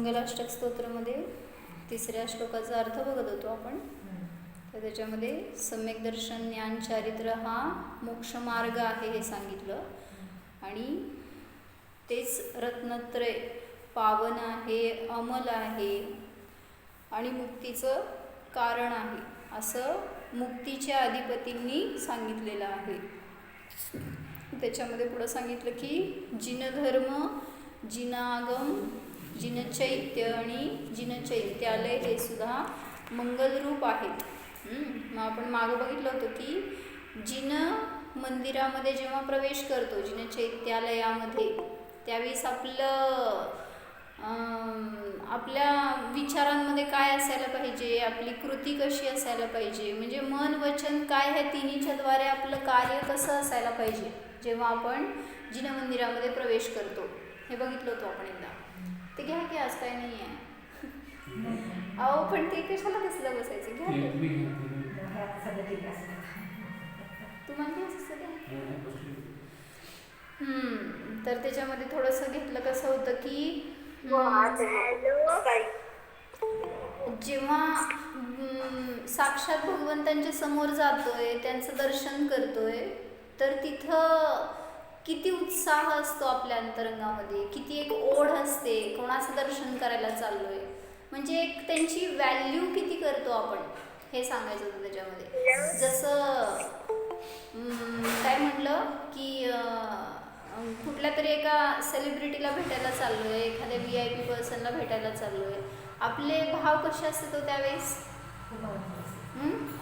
मंगलाष्टक स्तोत्रामध्ये तिसऱ्या श्लोकाचा अर्थ बघत होतो आपण. तर त्याच्यामध्ये सम्यक दर्शन ज्ञान चारित्र हा मोक्षमार्ग आहे हे सांगितलं, आणि तेच रत्नत्रय पावन आहे, अमल आहे आणि मुक्तीचं कारण आहे असं मुक्तीच्या अधिपतींनी सांगितलेलं आहे. त्याच्यामध्ये पुढं सांगितलं की जिनधर्म, जिनागम, जिनचैत्य आणि जिनचैत्यालय हे सुद्धा मंगलरूप आहेत. मग आपण मागं बघितलं होतं की जिन मंदिरामध्ये जेव्हा प्रवेश करतो, जिनचैत्यालयामध्ये, त्यावेळेस आपल्या विचारांमध्ये काय असायला पाहिजे, आपली कृती कशी असायला पाहिजे, म्हणजे मन वचन काय, ह्या तिन्हीच्या द्वारे आपलं कार्य कसं असायला पाहिजे जेव्हा आपण जिन मंदिरामध्ये प्रवेश करतो, हे बघितलं होतं आपण एकदा. ते घ्या की, आज काय नाही आहे. अहो पण ते कशाला कसलं बसायचं, घ्या तुम्हाला असं घ्या. तर त्याच्यामध्ये थोडंसं घेतलं कसं होतं की जेव्हा साक्षात भगवंतांच्या समोर जातोय, त्यांचं दर्शन करतोय, तर तिथं किती उत्साह असतो आपल्या अंतरंगामध्ये, किती एक ओढ असते, कोणाचं दर्शन करायला चाललोय, म्हणजे एक त्यांची व्हॅल्यू किती करतो आपण, हे सांगायचं होतं त्याच्यामध्ये. जसं काय म्हटलं की कुठल्या तरी एका सेलिब्रिटीला भेटायला चाललो आहे, एखाद्या VIP पर्सनला भेटायला चाललो आहे, आपले भाव कसे असतात तो त्यावेळेस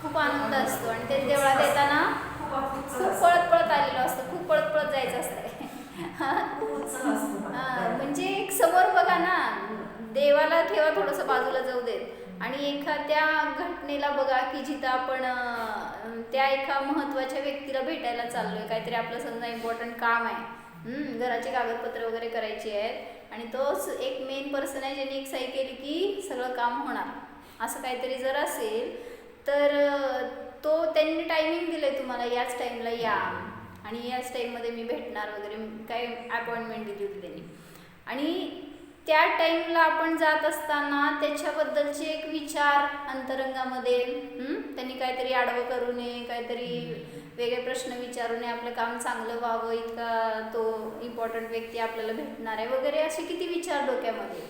खूप आनंद असतो, आणि ते देवळात येताना खूप पळत पळत आलेलो असतं, खूप पळत पळत जायचं असतं. म्हणजे एक समोर बघा ना, देवाला ठेवा थोडंसं बाजूला जाऊ देत, आणि एखाद्या घटनेला बघा की जिथं आपण त्या एका महत्त्वाच्या व्यक्तीला भेटायला चाललोय, काहीतरी आपलं समजा इम्पॉर्टंट काम आहे, घराचे कागदपत्र वगैरे करायची आहेत, आणि तोच एक मेन पर्सन आहे ज्याने एक सही केली की सगळं काम होणार, असं काहीतरी जर असेल तर तो त्यांनी टायमिंग दिलं तुम्हाला, याच टाईमला या आणि याच टाईममध्ये मी भेटणार वगैरे, काय अपॉइंटमेंट दिली होती त्यांनी, आणि त्या टाईमला आपण जात असताना त्याच्याबद्दलचे एक विचार अंतरंगामध्ये, त्यांनी काहीतरी आडवं करू नये, काहीतरी वेगळे प्रश्न विचारू नये, आपलं काम चांगलं व्हावं, इतका तो इम्पॉर्टंट व्यक्ती आपल्याला भेटणार आहे वगैरे, असे किती विचार डोक्यामध्ये,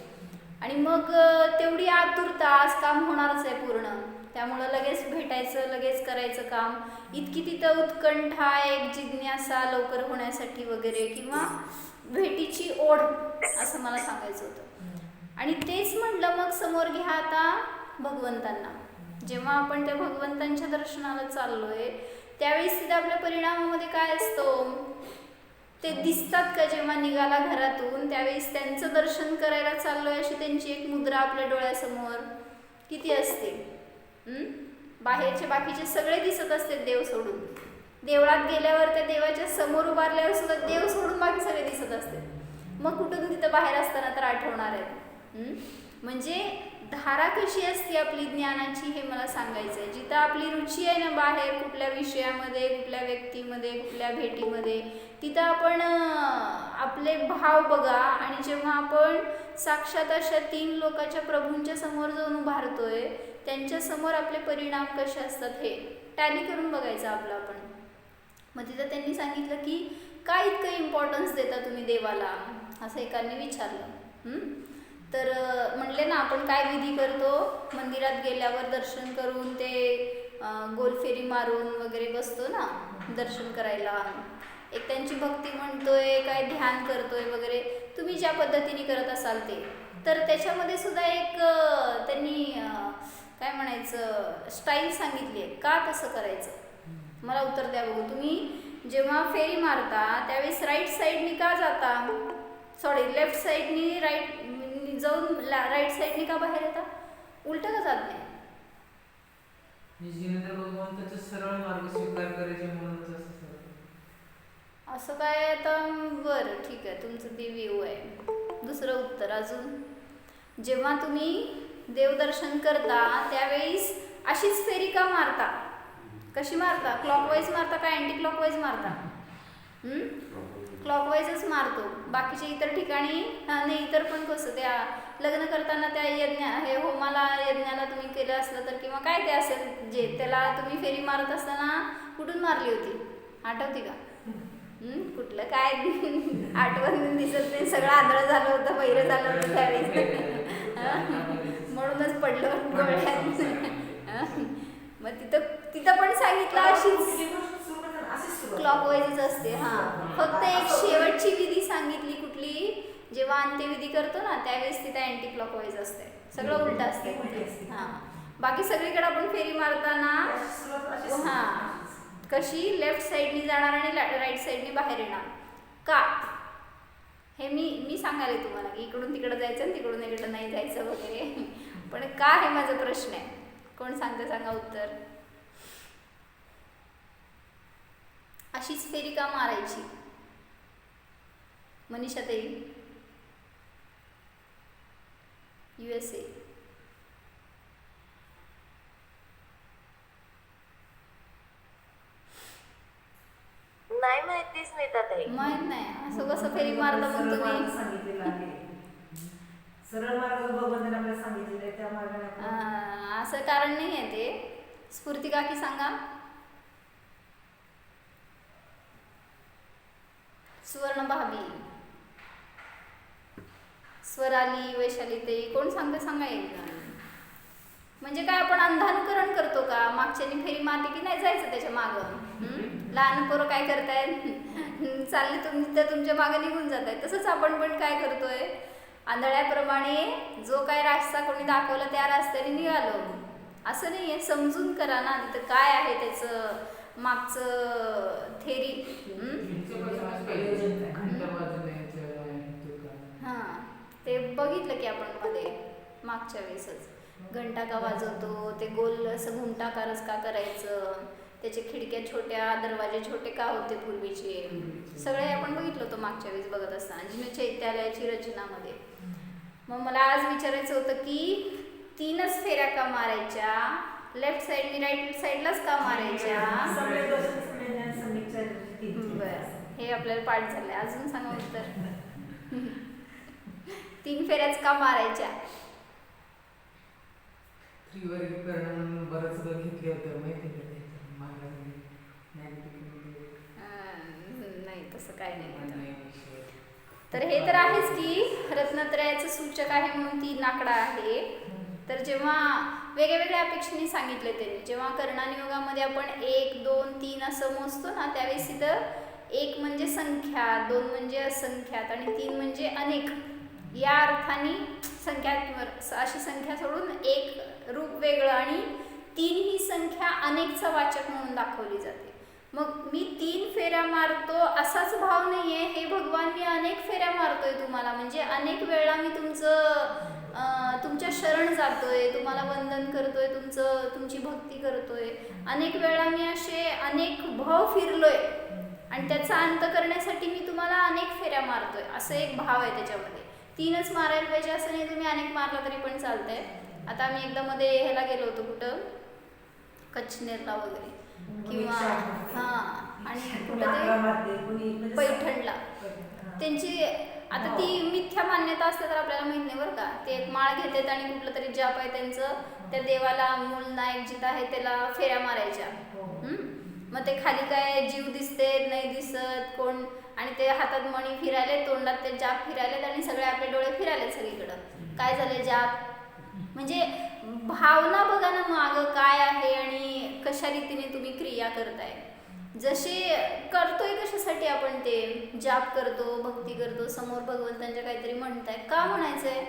आणि मग तेवढी आतुरता, आज काम होणारच आहे पूर्ण, त्यामुळं लगेच भेटायचं, लगेच करायचं काम, इतकी तिथं उत्कंठा, एक जिज्ञासा लवकर होण्यासाठी वगैरे, किंवा भेटीची ओढ, असं मला सांगायचं होतं. आणि तेच म्हटलं मग समोर घ्या आता भगवंतांना. जेव्हा आपण त्या भगवंतांच्या दर्शनाला चाललोय त्यावेळेस तिथे आपल्या परिणामामध्ये काय असतं, ते दिसतात का, जेव्हा निघाला घरातून त्यावेळेस त्यांचं दर्शन करायला चाललोय अशी त्यांची एक मुद्रा आपल्या डोळ्यासमोर किती असते. बाहेरचे बाकीचे सगळे दिसत असते देव सोडून, देवळात गेल्यावर त्या देवाच्या समोर उभारल्यावर सुद्धा देव सोडून बाकी सगळे दिसत असते, मग कुठून तिथं बाहेर असताना तर आठवणार आहेत. म्हणजे धारा कशी असते आपली ज्ञानाची, हे मला सांगायचं आहे. जिथं आपली रुची आहे ना बाहेर, कुठल्या विषयामध्ये, कुठल्या व्यक्तीमध्ये, कुठल्या भेटीमध्ये, तिथं आपण आपले भाव बघा, आणि जेव्हा आपण साक्षात अशा 3 लोकांच्या प्रभूंच्या समोर जाऊन उभारतोय, त्यांच्या समोर आपले परिणाम कसे असतात हे टॅली करून बघायचं आपलं आपण. मग तिथं त्यांनी सांगितलं की काय इतकं इम्पॉर्टन्स देता तुम्ही देवाला, असं एकाने विचारलं. तर म्हणले ना, आपण काय विधी करतो, मंदिरात गेल्यावर दर्शन करून ते गोलफेरी मारून वगैरे बसतो ना दर्शन करायला, एक त्यांची भक्ती म्हणतोय, काय ध्यान करतोय वगैरे, तुम्ही ज्या पद्धतीने करत असाल ते, तर त्याच्यामध्ये सुद्धा एक त्यांनी काय म्हणायचं स्टाईल सांगितली आहे, का तसं करायचं. मला उत्तर द्या बघू. तुम्ही जेव्हा फेरी मारता त्यावेळेस राईट साईडनी का जाता, लेफ्ट साईडनी जाऊन राईट साईडनी का बाहेर येता, उलट का जात नाही. सरळ मार्ग स्वीकार करायचे म्हणून असं काय. आता बरं ठीक आहे, तुमचं ते व्ह्यू आहे. दुसरं उत्तर अजून, जेव्हा तुम्ही देवदर्शन करता त्यावेळेस अशीच फेरी का मारता, कशी मारता, क्लॉकवाईज मारता का अँटी क्लॉकवाईज मारता. क्लॉकवाईजच मारतो, बाकीच्या इतर ठिकाणी नाही, इतर पण कसं त्या लग्न करताना त्या हे होमाला यज्ञाला तुम्ही केलं असलं तर, किंवा काय ते असेल जे त्याला तुम्ही फेरी मारत असताना कुठून मारली होती आठवते का? कुठलं काय आठवण दिसत नाही, सगळं आंधळं झालं होतं, पहिरं झालं होतं त्यावेळेस. म्हणूनच पडलं डोळ्यात. मग तिथं पण सांगितलं अशीच क्लॉकवाईजच असते. फक्त एक शेवटची विधी सांगितली कुठली, जेव्हा अंत्यविधी करतो ना त्यावेळेस तिथं अँटी क्लॉकवाईज असते, सगळं उलट असते. बाकी सगळीकडे आपण फेरी मारताना कशी लेफ्ट साईडनी जाणार आणि राईट साईडनी बाहेर येणार का, हे मी सांगायला तुम्हाला की इकडून तिकडं जायचं आणि तिकडून इकडं नाही जायचं वगैरे. पण का हे माझा प्रश्न आहे. कोण सांगतं सांगा उत्तर. अशीच फेरी का मारायची मनीषा ताई? USA. नाही माहिती स्मिता ताई. माहित नाही असं कसं फेरी मारलं मग तुम्ही? सांगितलेलं आहे, सरळ मार्ग भगवंताने आपल्याला सांगितलेलं आहे, त्या मार्गाने असं कारण नाही आहे ते. स्फूर्ती काकी सांगा. सुवर्ण भाभी, स्वराली, वैशाली ते कोण सांगते सांगा एकदा. म्हणजे काय आपण अंधानुकरण करतो का? मागच्यानी फेरी मारली की नाही जायचं त्याच्या मागं. लहान पोरं काय करतायत, चालले तुम्ही तर तुमच्या मागे निघून जात आहे. तसंच आपण पण काय करतोय, आंधळ्याप्रमाणे जो काय रास्ता कोणी दाखवला त्या रस्त्याने निघालो. असं नाही आहे, समजून करा ना तिथं काय आहे त्याचं मागचं थेरी. ते बघितलं की आपण मध्ये मागच्या वेळेसच घंटा का वाजवतो, ते गोल असं घुमटाकारच का करायचं, त्याचे खिडक्या छोट्या, दरवाजे छोटे का होते पूर्वीचे, सगळे आपण बघितलं होतं मागच्या वेळेस बघत असताना जिने चैत्यालयाची रचनामध्ये. मग मला आज विचारायचं होतं की 3च फेऱ्या का मारायच्या, लेफ्ट साईडनी राईट साईडलाच का मारायच्या? बरं, हे आपल्याला पाठ झालंय. अजून सांगा उत्तर. 3 फेऱ्याच का मारायच्या? त्रिवर्गीकरण बरंच घेतले होते माहिती का? नाही तसं काय नाही. तर हे तर आहेच की रत्नत्रयाचं सूचक आहे म्हणून 3 आकडा आहे. तर जेव्हा वेगवेगळ्या अपेक्षेने सांगितले त्यांनी, जेव्हा कर्णानियोगामध्ये आपण 1, 2, 3 असं मोजतो ना त्यावेळेस तिथं 1 म्हणजे संख्या, 2 म्हणजे असंख्यात आणि 3 म्हणजे अनेक. या अर्थाने संख्यात्मक अशी संख्या सोडून 1 रूप वेगळं आणि 3 ही संख्या अनेकचा वाचक म्हणून दाखवली जाते. मग मी 3 फेऱ्या मारतो असाच भाव नाहीये, हे भगवान मी अनेक फेऱ्या मारतोय तुम्हाला, म्हणजे अनेक वेळा मी तुमच्या शरण जातोय, तुम्हाला वंदन करतोय, तुमची भक्ती करतोय. अनेक वेळा मी असे अनेक भाव फिरलोय आणि त्याचा अंत करण्यासाठी मी तुम्हाला अनेक फेऱ्या मारतोय, असं एक भाव आहे त्याच्यामध्ये. 3च मारायला पाहिजे असं नाही, तुम्ही अनेक मारला तरी पण चालतंय. आता आम्ही एकदा मध्ये ह्याला गेलो होतो, कुठं कचनेरला वगैरे, किंवा आणि कुठं ते पैठणला. त्यांची आता ती मिथ्या मान्यता असते तर आपल्याला माहित नाही बरं का. ते एक माळ घेतात आणि कुठलं तरी जप आहे त्यांचं, त्या देवाला मूल नायक जिथं आहे त्याला फेऱ्या मारायच्या. मग ते खाली काय जीव दिसते नाही दिसत कोण, आणि ते हातात मणी फिरायले, तोंडात ते जाप फिरायलेत आणि सगळे आपले डोळे फिरायलेत सगळीकडं. काय झाले जाप म्हणजे भावना बघा ना मागं काय आहे आणि कशा रीतीने तुम्ही क्रिया करताय. जसे करतोय कशासाठी आपण ते जाप करतो, भक्ती करतो, समोर भगवंतांच्या काहीतरी म्हणताय, का म्हणायचंय?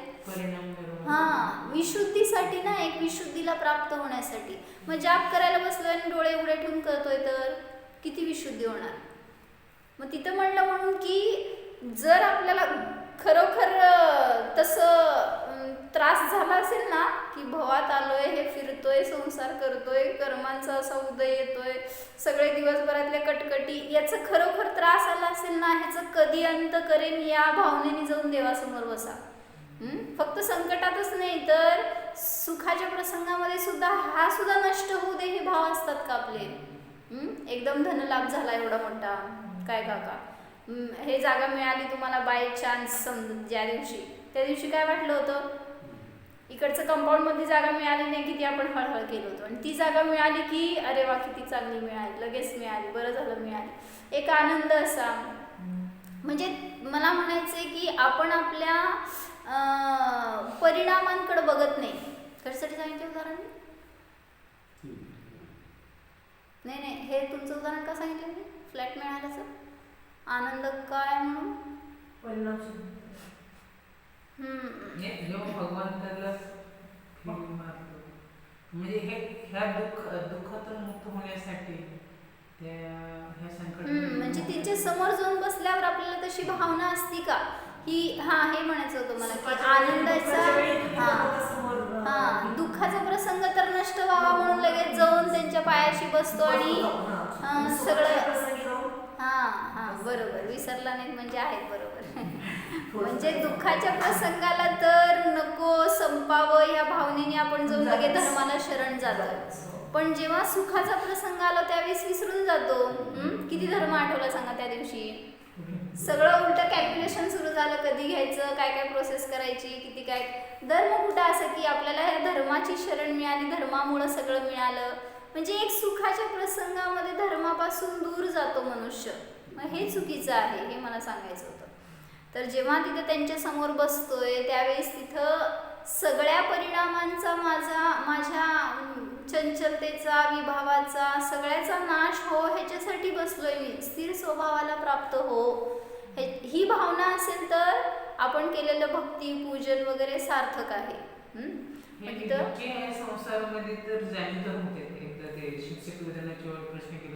विशुद्धीसाठी ना, एक विशुद्धीला प्राप्त होण्यासाठी. मग जाप करायला बसलोय आणि डोळे उघडे ठेवून करतोय तर किती विशुद्धी होणार. मग तिथं म्हणलं म्हणून की जर आपल्याला खरोखर तसं त्रास झाला असेल ना की भवात आलोय, हे फिरतोय, संसार करतोय, कर्मांचा असा उदय येतोय, सगळे दिवसभरातल्या कटकटी, याचं खरोखर त्रास आला असेल ना, ह्याचं कधी अंत करेन या भावनेने जाऊन देवासमोर बसा. फक्त संकटातच नाही तर सुखाच्या प्रसंगामध्ये सुद्धा हा सुद्धा नष्ट होऊ दे हे भाव असतात का आपले. एकदम धनलाभ झाला एवढा मोठा, काय काका हे जागा मिळाली तुम्हाला बाय चान्स, ज्या दिवशी त्या दिवशी काय वाटलं होतं, इकडचं कंपाऊंडमध्ये जागा मिळाली नाही किती आपण हळहळ केलं होतं, आणि ती जागा मिळाली की अरे वा किती चांगली मिळाली, लगेच मिळाली, बरं झालं मिळाली, एक आनंद असा. म्हणजे मला म्हणायचं आहे की आपण आपल्या परिणामांकडे बघत नाही. कशासाठी सांगितलं उदाहरण? नाही, हे तुमचं उदाहरण का सांगितलं मी फ्लॅट मिळाल्याचं? आनंद काय म्हणून? परिणाम भगवंताला म्हणजे ह्या दुःखातून मुक्त होण्यासाठी ह्या संकट म्हणजे तिच्या समोर जाऊन बसल्यावर आपल्याला तशी भावना असती का की हे म्हणायचं होतं मला की आनंदाचा दुःखाचा प्रसंग तर नष्ट व्हावा म्हणून लगेच जाऊन त्यांच्या पायाशी बसतो आणि सगळं बरोबर विसरला नाही म्हणजे आहे बरोबर. म्हणजे दुःखाच्या प्रसंगाला तर नको संपावं या भावनेने आपण जाऊन लगेच धर्माला शरण जातो, पण जेव्हा सुखाचा प्रसंग आला त्यावेळेस विसरून जातो. किती धर्म आठवला सांगा त्या दिवशी? सगळं उलट कॅल्क्युलेशन सुरू झालं, कधी घ्यायचं, काय काय प्रोसेस करायची, किती काय. धर्म कुठं असं की आपल्याला ह्या धर्माची शरण मिळाली, धर्मामुळं सगळं मिळालं. म्हणजे एक सुखाच्या प्रसंगामध्ये धर्मापासून दूर जातो मनुष्य, मग हे चुकीचं आहे, हे मला सांगायचं होतं. तर जेव्हा तिथे त्यांच्या समोर बसतोय त्यावेळेस तिथं सगळ्या परिणामांचा माझ्या चंचलतेचा, विभावाचा, सगळ्याचा नाश हो ह्याच्यासाठी बसलोय मी, स्थिर स्वभावाला प्राप्त हो, ही भावना असेल तर आपण केलेलं भक्ती पूजन वगैरे सार्थक आहे. संसारामध्ये तर जाणीव होते. एकदा ते शिक्षक विधानाची प्रश्न केला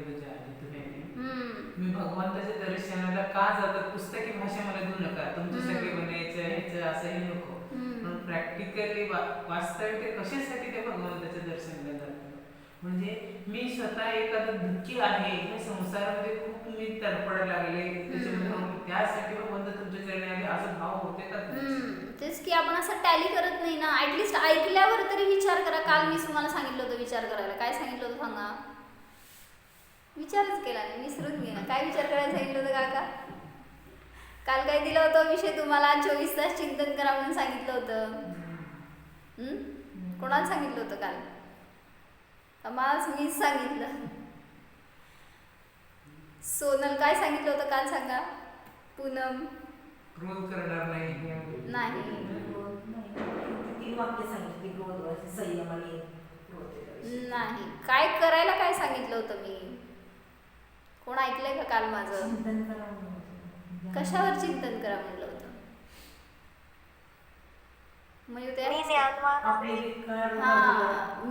मी भगवंताच्या दर्शनाला का जातात, पुस्तकी भाषा मला देऊ नका, तुमच्यासाठी बनायचं ह्याचं असंही नको, पण प्रॅक्टिकली वास्तविक कशासाठी ते भगवंताच्या दर्शनाला जातात. म्हणजे मी स्वतः एखादा दुःखी आहे, या संसारामध्ये खूप मी तडपडायला लागले, त्याच्यामध्ये त्यासाठी भगवंत तुमच्या चरणी आले असं भाव होते का? तेच की आपण असं टॅली करत नाही ना. ऍटलिस्ट ऐकल्यावर तरी विचार करा. काल मी तुम्हाला सांगितलं होतं विचार करायला. काय सांगितलं होतं सांगा? विचारच केला नाही, विसरून गेला. काय विचार करायला सांगितलं होतं काका? काल काय दिलं होतं विषय तुम्हाला? 24 तास चिंतन करा म्हणून सांगितलं होतं. कोणाला सांगितलं होतं काल? मलाच मीच सांगितलं. सोनल काय सांगितलं होतं काल सांगा? पूनम क्रोध करणार नाही. 3 वाक्य सांगितली, क्रोध, संयम आणि नाही. काय करायला काय सांगितलं होतं मी? कोण ऐकलंय का काल माझं? चिंतन करा. कशावर चिंतन करा म्हणलं होतं?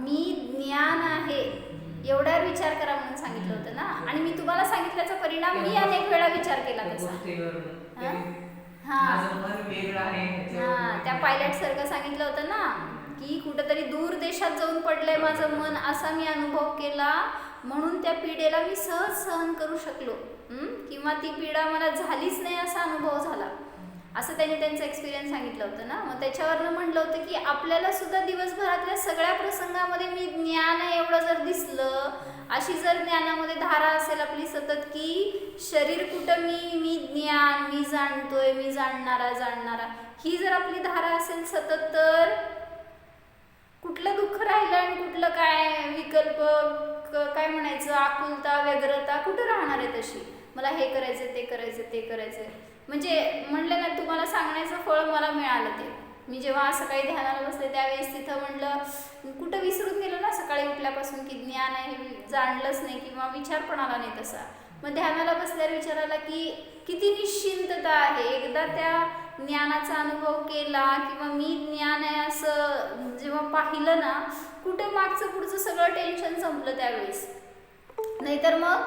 मी ज्ञान आहे एवढ्यावर विचार करा म्हणून सांगितलं होतं ना. आणि मी तुम्हाला सांगितल्याचा परिणाम मी अनेक वेळा विचार केला त्याचा. त्या पायलट सारखं सांगितलं होतं ना की कुठेतरी दूर देशात जाऊन पडलंय माझं मन, असा मी अनुभव केला, म्हणून त्या पीडेला मी सहज सहन करू शकलो, किंवा ती पीडा मला झालीच नाही असा अनुभव झाला, असं त्यांनी त्यांचं एक्सपिरियन्स सांगितलं होतं ना. मग त्याच्यावरनं म्हटलं होतं की आपल्याला सुद्धा दिवसभरातल्या सगळ्या प्रसंगामध्ये मी ज्ञान आहे एवढं जर दिसलं, अशी जर ज्ञानामध्ये धारा असेल आपली सतत की शरीर कुठं मी ज्ञान, मी जाणतोय, मी जाणणारा, ही जर आपली धारा असेल सतत, तर कुठलं दुःख राहिलं आणि कुठलं काय विकल्प, काय म्हणायचं, आकुलता, व्यग्रता कुठं राहणार आहे तशी? मला हे करायचं, ते करायचं, ते करायचं. म्हणजे म्हणलं ना तुम्हाला सांगण्याचं फळ मला मिळालं. ते मी जेव्हा सकाळी ध्यानाला बसले त्यावेळेस तिथं म्हणलं कुठं विसरून गेलो ना सकाळी उठल्यापासून की ज्ञान आहे हे जाणलंच नाही किंवा विचार पण आला नाही तसा. मग ध्यानाला बसल्यावर विचार आला की किती निश्चिंतता आहे. एकदा त्या ज्ञानाचा अनुभव केला किंवा मी ज्ञान आहे असं जेव्हा पाहिलं ना, कुठं मागचं पुढचं सगळं टेन्शन संपलं त्यावेळेस. नाहीतर मग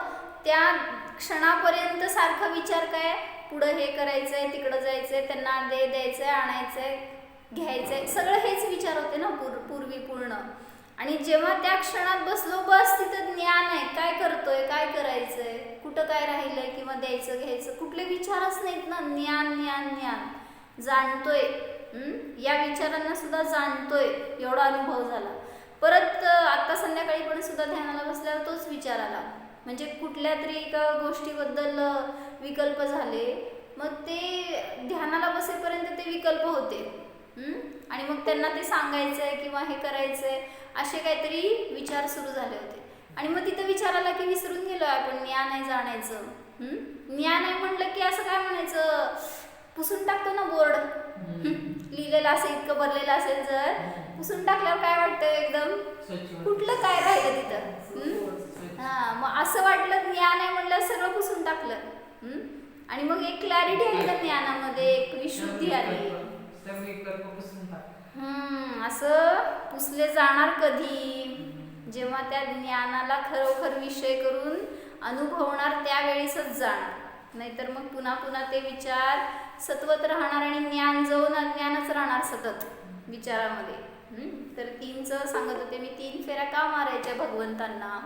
त्या क्षणापर्यंत सारखा विचार काय, पुढं हे करायचंय, तिकडं जायचंय, त्यांना द्यायचंय, आणायचंय, घ्यायचंय, सगळं हेच विचार होते ना पूर्वी पूर्ण. आणि जेव्हा त्या क्षणात बसलो, बस तिथं ज्ञान आहे, काय करतोय, काय करायचंय, कुठं काय राहिलंय किंवा द्यायचं घ्यायचं, कुठले विचारच नाहीत ना. ज्ञान ज्ञान ज्ञान, जाणतोय, या विचारांना सुद्धा जाणतोय, एवढा अनुभव झाला. परत आता संध्याकाळी पण सुद्धा ध्यानाला बसल्यावर तोच विचार आला. म्हणजे कुठल्या तरी एका गोष्टीबद्दल विकल्प झाले, मग ते ध्यानाला बसेपर्यंत ते विकल्प होते. आणि मग त्यांना ते सांगायचंय किंवा हे करायचंय असे काहीतरी विचार सुरू झाले होते. आणि मग तिथं विचार आला की विसरून गेलो आपण ज्ञान आहे जाणायचं. ज्ञान आहे म्हणलं की असं काय म्हणायचं, पुसून टाकतो ना बोर्ड, लिहिलेलं असेल इतकं भरलेलं असेल जर पुसून टाकल्यावर काय वाटतं एकदम कुठलं काय राहिलं तिथं. हा, मग असं वाटलं ज्ञान आहे म्हणलं सगळं पुसून टाकलं. आणि मग एक क्लॅरिटी आली त्या ज्ञानामध्ये, एक विशुद्धी आली. असं पुसले जाणार कधी, जेव्हा त्या ज्ञानाला खरोखर विषय करून अनुभवणार त्यावेळेसच जाणार. नाहीतर मग पुन्हा पुन्हा ते विचार सतवत राहणार आणि ज्ञान जाऊन अज्ञानच राहणार सतत विचारामध्ये. तर 3चं सांगत होते मी, 3 फेऱ्या का मारायच्या भगवंतांना,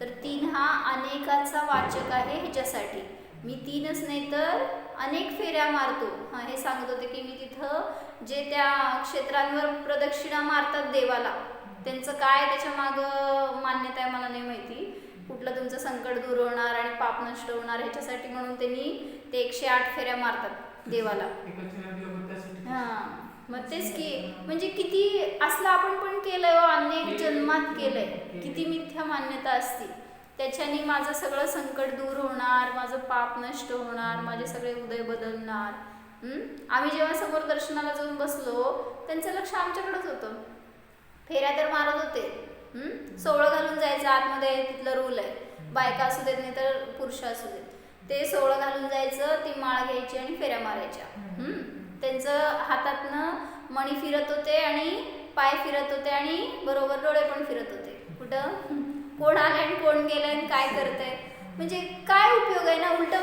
तर 3 हा अनेकाचा वाचक आहे. ह्याच्यासाठी मी 3च नाही तर अनेक फेऱ्या मारतो. हे सांगत होते की मी तिथं जे त्या क्षेत्रांवर प्रदक्षिणा मारतात देवाला, त्यांचं काय त्याच्या मागं मान्यता आहे मला नाही माहिती. कुठलं तुमचं संकट दूर होणार आणि पाप नष्ट होणार ह्याच्यासाठी म्हणून त्यांनी ते 108 फेऱ्या मारतात देवाला. मग तेच की, म्हणजे किती असलं आपण पण केलंय, अनेक जन्मात केलंय. किती मिथ्या मान्यता असती, त्याच्याने माझं सगळं संकट दूर होणार, माझं पाप नष्ट होणार, माझे सगळे उदय बदलणार. आम्ही जेव्हा समोर दर्शनाला जाऊन बसलो त्यांचं लक्ष आमच्याकडेच होतं. फेऱ्या तर मारत होते. सोवळं घालून जायचं आतमध्ये, तिथलं रूल आहे. बायका असू देत नाही तर पुरुष असू देत, ते सोवळं घालून जायचं, ती माळ घ्यायची आणि फेऱ्या मारायच्या. त्यांचं हातातनं मणी फिरत होते आणि पाय फिरत होते आणि बरोबर डोळे पण फिरत होते. कुठं कोण आलं आणि कोण गेलं आणि काय करतंय, म्हणजे काय उपयोग आहे ना. उलट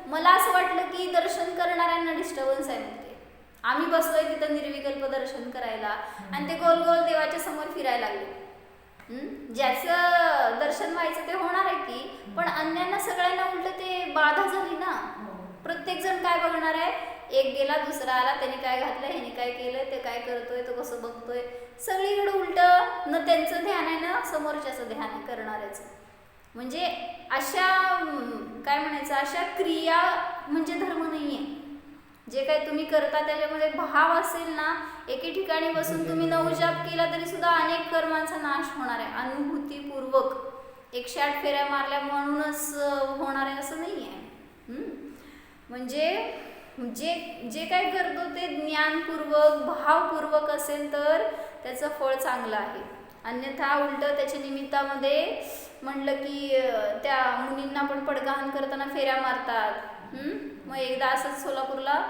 मला असं वाटलं की दर्शन करणाऱ्यांना डिस्टर्बन्स आहे. म्हणते आम्ही बसलोय तिथं निर्विकल्प दर्शन करायला आणि ते गोल गोल देवाच्या समोर फिरायला लागले. ज्याचं दर्शन व्हायचं ते होणार आहे की, पण अन्यांना सगळ्यांना उलट ते बाधा झाली ना. प्रत्येक जण काय बघणार आहे, एक गेला दुसरा आला, त्याने काय घातलं, ह्याने काय केलंय, ते काय करतोय, तो कसं बघतोय. सगळीकडे उलट न त्यांचं ध्यान आहे ना समोरच्याचं ध्यान आहे करणाऱ्याचं. म्हणजे अशा काय म्हणायचं, अशा क्रिया म्हणजे धर्म नाही आहे. जे काही तुम्ही करता त्याच्यामध्ये भाव असेल ना, एके ठिकाणी बसून तुम्ही 9 जाप केला तरी सुद्धा अनेक कर्मांचा नाश होणार आहे. अनुभूतीपूर्वक 108 फेऱ्या मारल्या म्हणूनच होणार आहे असं नाही आहे. म्हणजे जे जे काही करतो ते ज्ञानपूर्वक भावपूर्वक असेल तर त्याचं फळ चांगलं आहे. अन्यथा उलट त्याच्या निमित्तामध्ये म्हणलं की त्या मुलींना पण पडगाहन करताना फेऱ्या मारतात. मग एकदा असंच सोलापूरला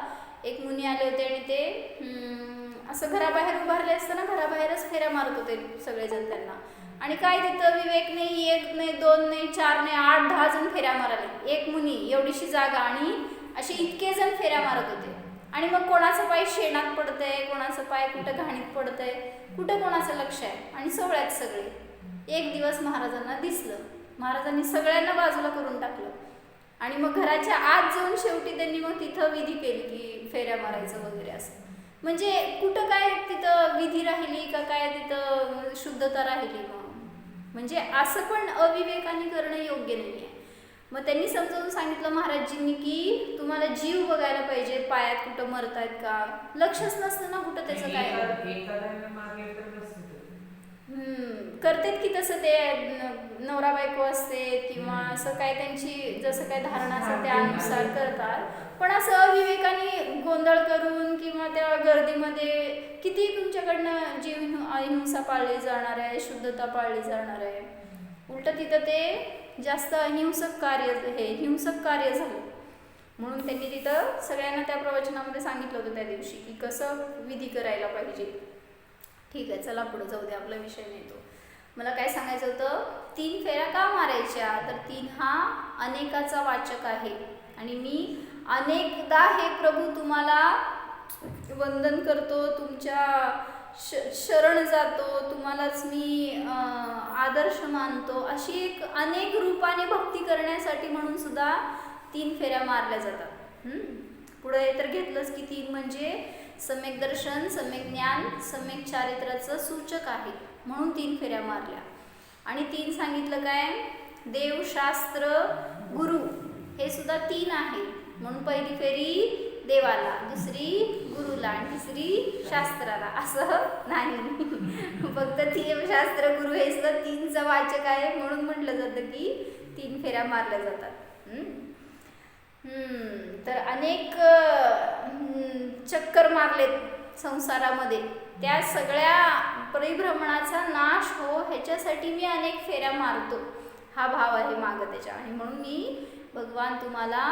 एक मुनी आले होते आणि ते असं घराबाहेर उभारले असताना घराबाहेरच फेऱ्या मारत होते सगळेजण त्यांना. आणि काय तिथं विवेक नाही, 1 नाही 2 नाही 4 नाही 8-10 जण फेऱ्या माराले. एक मुनी एवढीशी जागा आणि असे इतके जण फेऱ्या मारत होते. आणि मग कोणाचं पाय शेणात पडतंय, कोणाचं पाय कुठं घाणीत पडतंय, कुठं कोणाचं लक्ष आहे. आणि सोहळ्यात सगळे. एक दिवस महाराजांना दिसलं, महाराजांनी सगळ्यांना बाजूला करून टाकलं आणि मग घराच्या आत जाऊन शेवटी त्यांनी मग तिथं विधी केली की फेऱ्या मारायचं वगैरे असं. म्हणजे कुठं काय तिथं विधी राहिली का, काय तिथं शुद्धता राहिली. मग म्हणजे असं पण अविवेकाने करणं योग्य नाही आहे. मग त्यांनी समजावून सांगितलं महाराजजींनी की तुम्हाला जीव बघायला पाहिजे, पायात कुठं मरतायत का, लक्षच नसतं ना कुठं त्याचं काय. करतात की तसं ते नवरा बायको असते किंवा असं काय त्यांची जसं काय धारणा असतं त्यानुसार करतात. पण असं अविवेकाने गोंधळ करून किंवा त्या गर्दीमध्ये किती तुमच्याकडनं जीव अहिंसा पाळली जाणार आहे, शुद्धता पाळली जाणार आहे. उलट तिथं ते जास्त हिंसक कार्य झालं. म्हणून त्यांनी तिथं सगळ्यांना त्या प्रवचनामध्ये सांगितलं होतं त्या दिवशी की कसं विधी करायला पाहिजे. ठीक आहे, चला पुढे जाऊ दे, आपला विषय नाही तो. मला काय सांगायचं होतं, 3 फेऱ्या का मारायच्या, तर 3 हा अनेकाचा वाचक आहे. आणि मी अनेकदा हे प्रभू तुम्हाला वंदन करतो, तुमच्या शरण जातो, तुम्हालाच मी आदर्श मानतो, अशी एक अनेक रूपाने भक्ती करण्यासाठी म्हणून सुद्धा 3 फेऱ्या मारल्या जातात. पुढे तर घेतलंच की 3 म्हणजे सम्यक दर्शन, सम्यक ज्ञान, सम्यक चारित्र्याचं सूचक आहे म्हणून 3 फेऱ्या मारल्या. आणि 3 सांगितलं काय, देव, शास्त्र, गुरु हे सुद्धा 3 आहे. म्हणून पहिली फेरी देवाला, दुसरी गुरुला आणि तिसरी शास्त्राला, असं नाही. फक्त शास्त्र गुरु हे सुद्धा 3चं वाचक आहे म्हणून म्हटलं जातं की 3 फेऱ्या मारल्या जातात. तर अनेक चक्कर मारलेत संसारामध्ये, त्या सगळ्या परिभ्रमणाचा नाश हो ह्याच्यासाठी मी अनेक फेऱ्या मारतो, हा भाव आहे मागं त्याच्या. आणि म्हणून मी भगवान तुम्हाला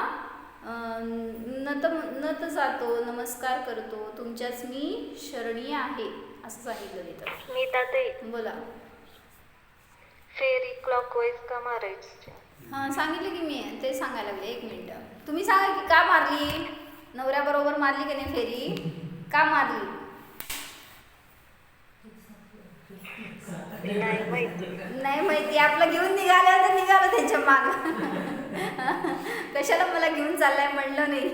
नत जातो, नमस्कार करतो, तुमच्याच मी शरणी आहे असं सांगितलं तिथं. स्मिताताई, बोला. फेरी क्लॉकवाईज का मारायची? हां सांगितलं की मी, ते सांगायला लागले. 1 मिनिट, तुम्ही सांगा की का मारली, नवऱ्याबरोबर मारली की नाही फेरी, का मारली? नाही माहिती, आपलं घेऊन निघालं तर निघालं त्यांच्या मागं. कशाला मला घेऊन चाललाय म्हणलं नाही,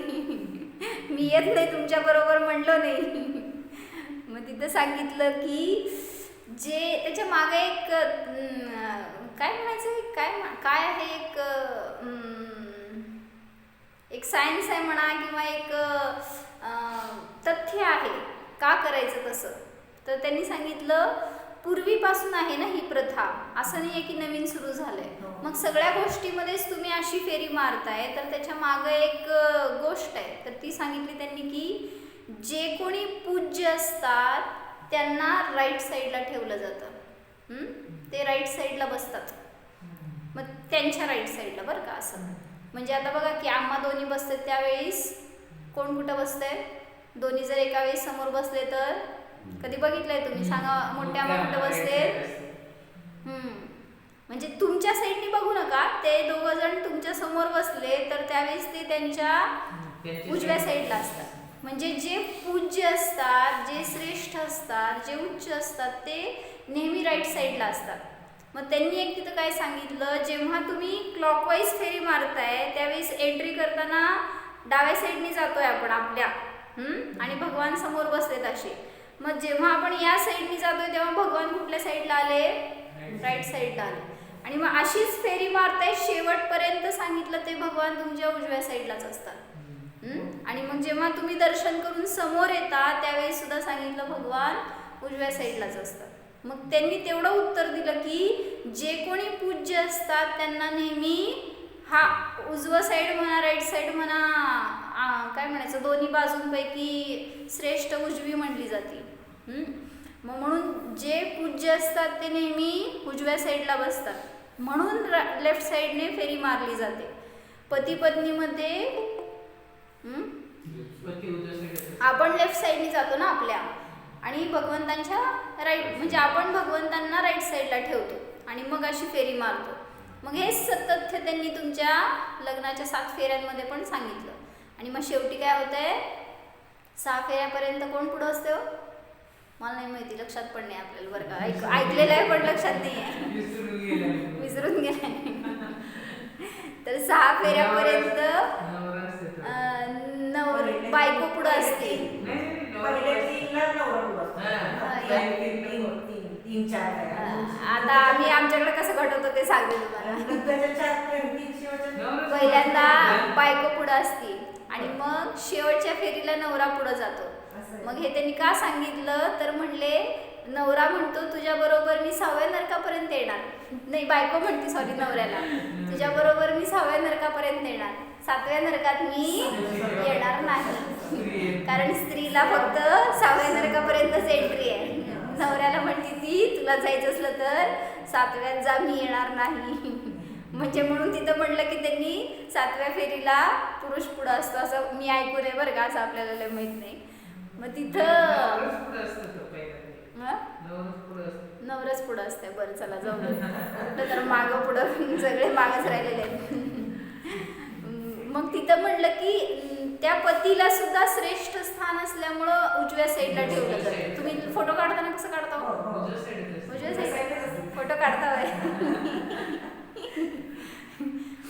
मी येत नाही तुमच्या बरोबर म्हणलं नाही. मग तिथं सांगितलं की जे त्याच्या मागे एक काय म्हणायचं, काय आहे, एक सायन्स आहे म्हणा किंवा एक तथ्य आहे का करायचं तसं. तर त्यांनी सांगितलं पूर्वीपासून आहे ना ही प्रथा, असं नाही आहे की नवीन सुरू झालंय. मग सगळ्या गोष्टीमध्येच तुम्ही अशी फेरी मारताय तर त्याच्या मागं एक गोष्ट आहे. तर ती सांगितली त्यांनी की जे कोणी पूज्य असतात त्यांना राईट साईडला ठेवलं जातं, ते राईट साईडला बसतात, मग त्यांच्या राईट साईडला बरं का. असं म्हणजे आता बघा की आम्हा दोन्ही बसतात त्यावेळेस कोण कुठं बसतंय, दोन्ही जर एका वेळेस समोर बसले तर कधी बघितलंय तुम्ही, सांगा मोठ्या आम्हा कुठं बसते. म्हणजे तुमच्या साईडनी बघू नका, ते दोघं जण तुमच्या समोर बसले तर त्यावेळेस ते त्यांच्या उजव्या साईडला असतात. म्हणजे जे पूज्य असतात, जे श्रेष्ठ असतात, जे उच्च असतात ते नेहमी राईट साईडला असतात. मग त्यांनी एक तिथं काय सांगितलं, जेव्हा तुम्ही क्लॉकवाईज फेरी मारताय त्यावेळेस एंट्री करताना डाव्या साईडनी जातोय आपण आपल्या, आणि भगवान समोर बसलेत असे. मग जेव्हा आपण या साईडनी जातोय तेव्हा भगवान कुठल्या साईडला आले, राईट साईडला आले. आणि मग अशीच फेरी मारताय शेवटपर्यंत सांगितलं ते भगवान तुमच्या उजव्या साईडलाच असतात. आणि मग जेव्हा तुम्ही दर्शन करून समोर येता त्यावेळेस सुद्धा सांगितलं भगवान उजव्या साईडलाच असतात. मग त्यांनी तेवढं उत्तर दिलं की जे कोणी पूज्य असतात त्यांना नेहमी हा उजवं साईड म्हणा राईट साईड म्हणा, काय म्हणायचं, दोन्ही बाजूंपैकी श्रेष्ठ उजवी म्हटली जाते. मग म्हणून जे पूज्य असतात ते नेहमी उजव्या साईडला बसतात, म्हणून लेफ्ट साईडने फेरी मारली जाते. पती पत्नीमध्ये आपण लेफ्ट साईडने जातो ना आपल्या, आणि भगवंतांच्या राईट, म्हणजे आपण भगवंतांना राईट साईडला ठेवतो आणि मग अशी फेरी मारतो. मग हे तथ्य त्यांनी तुमच्या लग्नाच्या 7 फेऱ्यांमध्ये पण सांगितलं. आणि मग शेवटी काय होतंय, 6 फेऱ्यापर्यंत कोण पुढं असते हो, मला नाही माहिती, लक्षात पण नाही आपल्याला बरं का, ऐकलेलं आहे पण लक्षात नाही आहे, विसरून गेलाय. तर 6 फेऱ्यापर्यंत बायको पुढं असते. आता आम्ही आमच्याकडे कसं घटवतो ते सांगते तुम्हाला. पहिल्यांदा बायको पुढं असते आणि मग शेवटच्या फेरीला नवरा पुढं जातो. मग हे त्यांनी का सांगितलं तर म्हणले, नवरा म्हणतो तुझ्या बरोबर मी 6व्या नरकापर्यंत येणार, नाही बायको म्हणते सॉरी नवऱ्याला, तुझ्या बरोबर मी 6व्या नरकापर्यंत येणार, 7व्या नरकात मी येणार नाही, कारण स्त्रीला फक्त 6व्या नरकापर्यंतच एंट्री आहे. नवऱ्याला म्हणते ती तुला जायचं असलं तर 7व्यात जा, मी येणार नाही. म्हणजे म्हणून तिथं म्हणलं की त्यांनी 7व्या फेरीला पुरुष पुढं असतो असं मी ऐकून आहे बरं का, असं आपल्याला लय माहित नाही. मग तिथं नवरच पुढं असते. बरं चला जाऊ दे, कुठं तर मागं पुढं सगळे मागच राहिलेले आहेत. मग तिथं म्हणलं की त्या पतीला सुद्धा श्रेष्ठ स्थान असल्यामुळं उजव्या साईडला ठेवलं जातं. तुम्ही फोटो काढताना कसं काढता, उजव्या साईड फोटो काढता होय.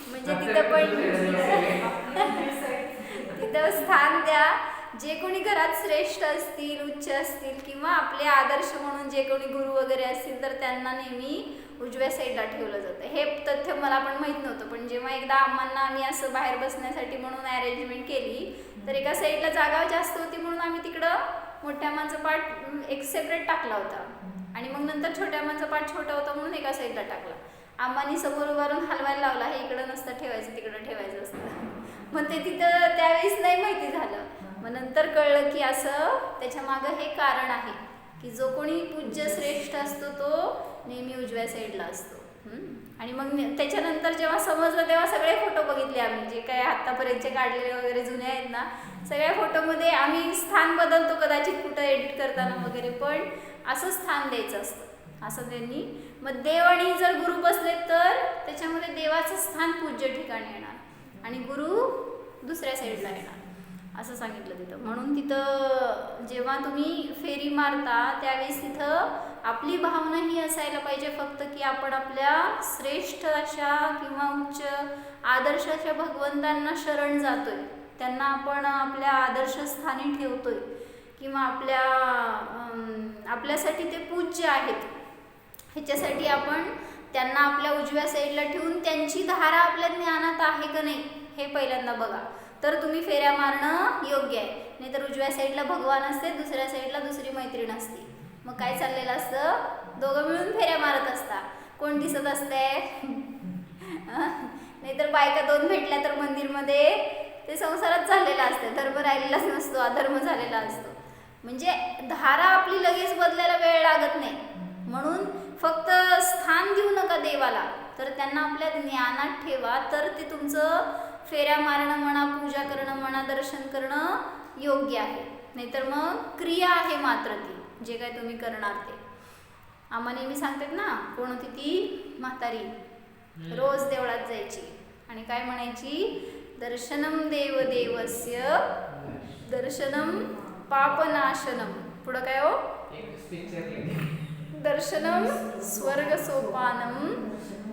म्हणजे तिथं पण तिथं स्थान द्या जे कोणी घरात श्रेष्ठ असतील, उच्च असतील किंवा आपले आदर्श म्हणून जे कोणी गुरु वगैरे असतील तर त्यांना नेहमी उजव्या साईडला ठेवलं जातं. हे तथ्य मला पण माहीत नव्हतं, पण जेव्हा एकदा आम्हाला आम्ही असं बाहेर बसण्यासाठी म्हणून अरेंजमेंट केली तर एका साईडला जागा जास्त होती म्हणून आम्ही तिकडं मोठ्या माणचं पाठ एक सेपरेट टाकला होता आणि मग नंतर छोट्या माणचं पाठ छोटा होता म्हणून एका साईडला टाकला. आम्हानी समोर उभारून हलवायला लावला, हे इकडं नसतं ठेवायचं तिकडं ठेवायचं असतं. मग ते तिथं त्यावेळेस नाही माहिती झालं. मग नंतर कळलं की असं त्याच्या मागं हे कारण आहे की जो कोणी पूज्य श्रेष्ठ असतो तो नेहमी उजव्या साईडला असतो. आणि मग त्याच्यानंतर जेव्हा समजलं तेव्हा सगळे फोटो बघितले आम्ही, जे काय आत्तापर्यंतचे काढलेले वगैरे जुने आहेत ना, सगळ्या फोटोमध्ये आम्ही स्थान बदलतो कदाचित कुठं एडिट करताना वगैरे, पण असं स्थान द्यायचं असतं असं त्यांनी. मग देव आणि जर गुरु बसले तर त्याच्यामध्ये देवाचं स्थान पूज्य ठिकाणी येणार आणि गुरु दुसऱ्या साईडला येणार असं सांगितलं तिथं. म्हणून तिथं जेव्हा तुम्ही फेरी मारता त्यावेळेस तिथं आपली भावना ही असायला पाहिजे फक्त की आपण आपल्या श्रेष्ठ अशा किंवा उच्च आदर्श अशा भगवंतांना शरण जातोय, त्यांना आपण आपल्या आदर्शस्थानी ठेवतोय किंवा आपल्यासाठी ते पूज्य आहेत. ह्याच्यासाठी आपण त्यांना आपल्या उजव्या साईडला ठेवून त्यांची धारा आपल्या ज्ञानात आहे का नाही हे पहिल्यांदा बघा, तर तुम्ही फेऱ्या मारणं योग्य आहे. नाहीतर उजव्या साईडला भगवान असते, दुसऱ्या साईडला दुसरी मैत्रीण असते, मग काय चाललेलं असतं, दोघं मिळून फेऱ्या मारत असता. कोण दिसत असतंय? नाहीतर बायका दोन भेटल्या तर मंदिरमध्ये ते संसारात झालेला असतं, धर्म राहिलेलाच नसतो, अधर्म झालेला असतो. म्हणजे धारा आपली लगेच बदलायला वेळ लागत नाही. म्हणून फक्त स्थान देऊ नका देवाला, तर त्यांना आपल्या ज्ञानात ठेवा, तर ते तुमचं फेऱ्या मारणं म्हणा, पूजा करणं म्हणा, दर्शन करणं योग्य आहे. नाहीतर मग क्रिया आहे मात्र ती जे काय तुम्ही करणार ते. आम्हा नेहमी सांगतात ना, कोण होती ती म्हातारी, रोज देवळात जायची आणि काय म्हणायची, दर्शनम देव देवस्य दर्शनम पापनाशनम, पुढं काय हो, दर्शनम स्वर्ग सोपानम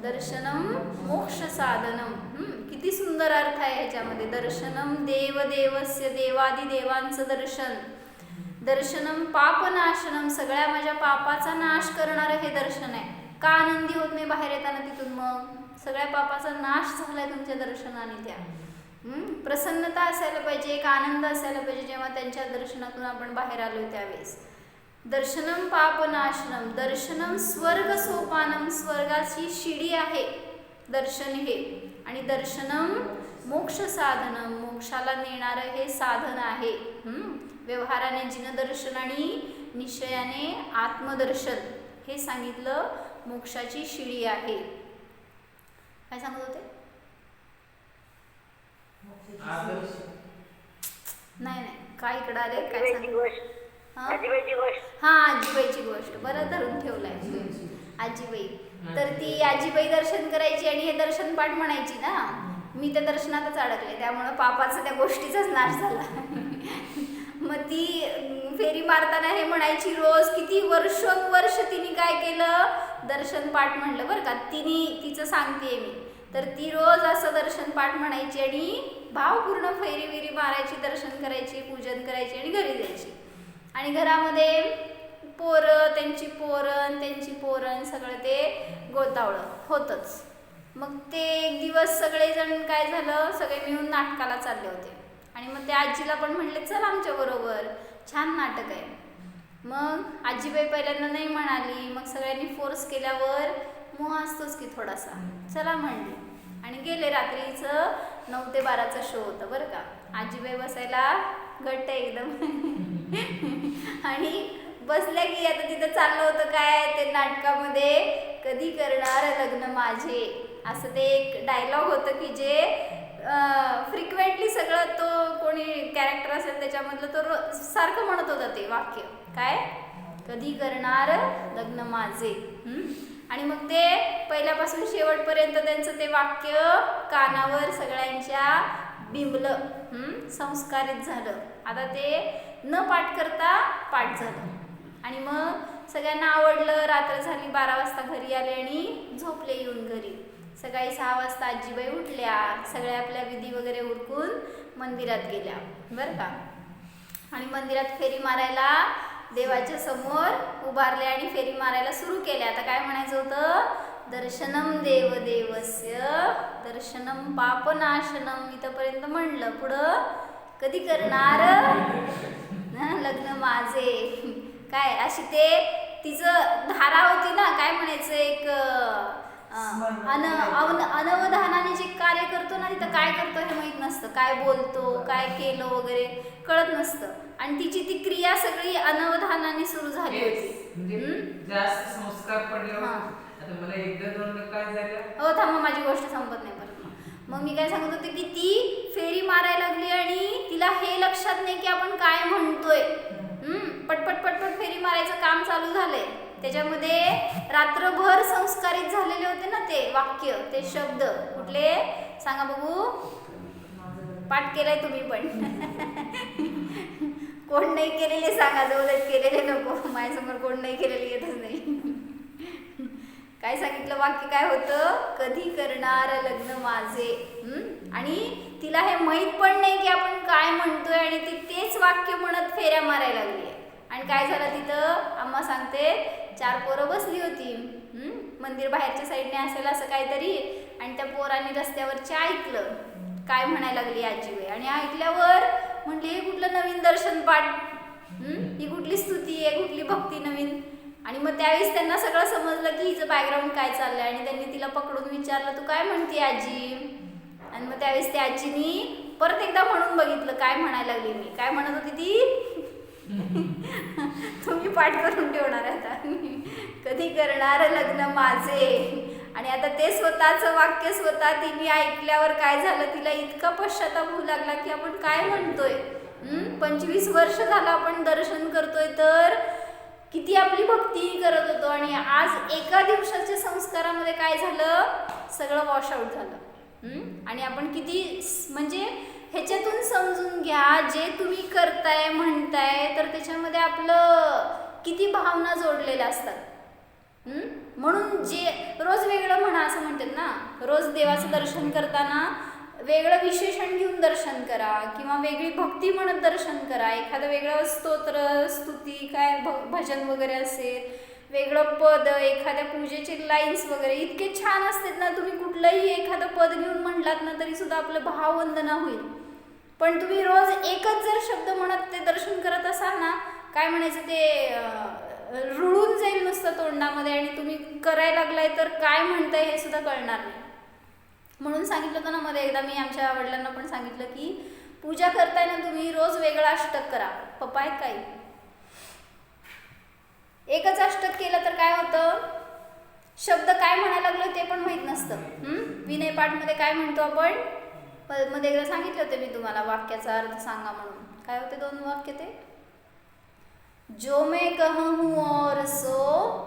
दर्शनम मोक्ष साधनम. किती सुंदर अर्थ आहे ह्याच्यामध्ये. दर्शनम देव देवस्य, देवादी देवांचं दर्शन, दर्शनम पापनाशनम, सगळ्या माझ्या पापाचा नाश करणारं हे दर्शन आहे. का आनंदी होत नाही बाहेर येताना तिथून? मग सगळ्या पापाचा नाश झालाय तुमच्या दर्शनाने. त्या प्रसन्नता असायला पाहिजे, एक आनंद असायला पाहिजे जेव्हा त्यांच्या दर्शनातून आपण बाहेर आलोय त्यावेळेस. दर्शनम पापनाशनम, दर्शनम स्वर्ग सोपानम, स्वर्गाची शिडी आहे दर्शन हे, आणि दर्शनम मोक्ष साधनम, मोक्षाला नेणारं हे साधन आहे. व्यवहाराने जिनदर्शन आणि निश्चयाने आत्मदर्शन हे सांगितलं मोक्षाची शिडी आहे. काय सांगत होते? नाही काय इकडं आले, काय सांग, हा आजीबाईची गोष्ट बरं धरून ठेवलाय. आजीबाई, तर ती आजीबाई दर्शन करायची आणि हे दर्शन पाठ म्हणायची ना, मी त्या दर्शनातच अडकले, त्यामुळं पापाचा त्या गोष्टीचाच नाश झाला. मग ती फेरी मारताना हे म्हणायची रोज, किती वर्षोनवर्ष तिने काय केलं, दर्शन पाठ म्हणलं बरं का, तिचं सांगते मी, तर ती रोज असं दर्शन पाठ म्हणायची आणि भावपूर्ण फेरी विरी मारायची, दर्शन करायची, पूजन करायची आणि घरी जायची. आणि घरामध्ये पोरं, त्यांची पोरण सगळं ते गोतावळं होतंच. मग ते एक दिवस सगळेजण काय झालं, सगळे मिळून नाटकाला चालले होते आणि मग त्या आजीला पण म्हणले, चल आमच्या बरोबर, छान नाटक आहे. मग आजीबाई पहिल्यांदा नाही म्हणाली, मग सगळ्यांनी फोर्स केल्यावर मोह असतोच की थोडासा, चला म्हणली आणि गेले. रात्रीचं 9 ते 12चा शो होता बरं का. आजीबाई बसायला घट्ट एकदम आणि बसल्या की आता तिथं चाललं होतं काय ते नाटकामध्ये, कधी करणार लग्न माझे, असं ते एक डायलॉग होतं की जे फ्रिक्वेंटली सगळं तो कोणी कॅरेक्टर असेल त्याच्यामधलं तो सारखं म्हणत होता ते वाक्य, काय, कधी करणार लग्न माझे. आणि मग ते पहिल्यापासून शेवटपर्यंत त्यांचं ते वाक्य कानावर सगळ्यांच्या बिंबलं, संस्कारित झालं. आता ते न पाठ करता पाठ झालं आणि मग सगळ्यांना आवडलं. रात्र झाली, 12 वाजता घरी आले आणि झोपले येऊन घरी. सकाळी 6 वाजता आजीबाई उठल्या, सगळ्या आपल्या विधी वगैरे उरकून मंदिरात गेल्या बरं का. आणि मंदिरात फेरी मारायला देवाच्या समोर उभारले आणि फेरी मारायला सुरू केले. आता काय म्हणायचं होतं? दर्शनम देव देवस्य दर्शनम पापनाशनम इथपर्यंत म्हणलं. पुढं कधी करणार लग्न माझे? काय अशी ते तिचं धारा होती ना, काय म्हणायचं एक अनवधानाने जे कार्य करतो ना तिथं काय करतो हे माहित नसतं, काय बोलतो काय केलं वगैरे कळत नसतं. आणि तिची ती क्रिया सगळी अनवधानाने सुरू झाली होती. म्हणजे जास्त संस्कार पडल्यावर आता मला एकदा दोनदा काय झालं. हो थांबा, माझी गोष्ट संपत नाही परत. मग मी काय सांगत होते की ती फेरी मारायला लागली आणि तिला हे लक्षात नाही की आपण काय म्हणतोय. पटपट पटपट फेरी मारायचं काम चालू झालंय. त्याच्यामध्ये रात्रभर संस्कारित झालेले होते ना ते वाक्य, ते शब्द कुठले सांगा बघू. पाठ केलाय तुम्ही पण कोण नाही केलेले सांगा, जवळच केलेले नको. माझ्यासमोर कोण नाही केलेले येतच नाही. काय सांगितलं वाक्य काय होतं? कधी करणार लग्न माझे. आणि तिला हे माहित पण नाही की आपण काय म्हणतोय आणि ती तेच वाक्य म्हणत फेऱ्या मारायला लागली. आणि काय झालं तिथं आम्हा सांगते, 4 पोरं बसली होती. मंदिर बाहेरच्या साईडने असेल असं काहीतरी. आणि त्या पोरांनी रस्त्यावरचे ऐकलं काय म्हणायला लागली आजी. आणि ऐकल्यावर म्हणले हे कुठलं नवीन दर्शन पाठ, ही कुठली स्तुती आहे, कुठली भक्ती नवीन. आणि मग त्यावेळेस त्यांना सगळं समजलं की हिचं बॅकग्राऊंड काय चाललंय. आणि त्यांनी तिला पकडून विचारलं तू काय म्हणते आजी. आणि मग त्यावेळेस त्या आजीनी परत एकदा म्हणून बघितलं काय म्हणायला लागली मी. काय म्हणत होती ती तुम्ही पाठ करून ठेवणार आता. कधी करणार लग्न माझे. आणि आता ते स्वतःचं वाक्य स्वतः तिने ऐकल्यावर काय झालं, तिला इतका पश्चाताप होऊ लागला की आपण काय म्हणतोय. 25 वर्ष झालं आपण दर्शन करतोय तर किती आपली भक्ती करत होतो. आणि आज एका दिवसाच्या संस्कारामध्ये काय झालं, सगळं वॉश आउट झालं. आणि आपण किती म्हणजे ह्याच्यातून समजून घ्या जे तुम्ही करताय म्हणताय तर त्याच्यामध्ये आपलं किती भावना जोडलेल्या असतात. म्हणून जे रोज वेगळं म्हणा असं म्हणतात ना, रोज देवाचं दर्शन करताना वेगळं विशेषण घेऊन दर्शन करा किंवा वेगळी भक्ती म्हणत दर्शन करा. एखादं वेगळं स्तोत्र स्तुती काय भजन वगैरे असेल, वेगळं पद, एखाद्या पूजेचे लाईन्स वगैरे इतके छान असतात ना. तुम्ही कुठलंही एखादं पद घेऊन म्हणलात ना तरी सुद्धा आपलं भाववंदना होईल. पण तुम्ही रोज एकच जर शब्द म्हणत ते दर्शन करत असाल ना, काय म्हणायचं ते रुळून जाईल नुसतं तोंडामध्ये आणि तुम्ही करायला लागलाय तर काय म्हणताय हे सुद्धा कळणार नाही. म्हणून सांगितलं होतं ना मध्ये एकदा मी आमच्या वडिलांना पण सांगितलं की पूजा करताय ना तुम्ही रोज वेगळा अष्टक करा. पप्पा आहेत काही एकच अष्टक केलं तर काय होतं, शब्द काय म्हणायला लागलो ते पण माहित नसतं. विनय पाठमध्ये काय म्हणतो आपण, मध्ये एकदा सांगितले होते मी तुम्हाला वाक्याचा अर्थ सांगा म्हणून. काय होते 2 वाक्य ते, जो मैं कहूँ और सो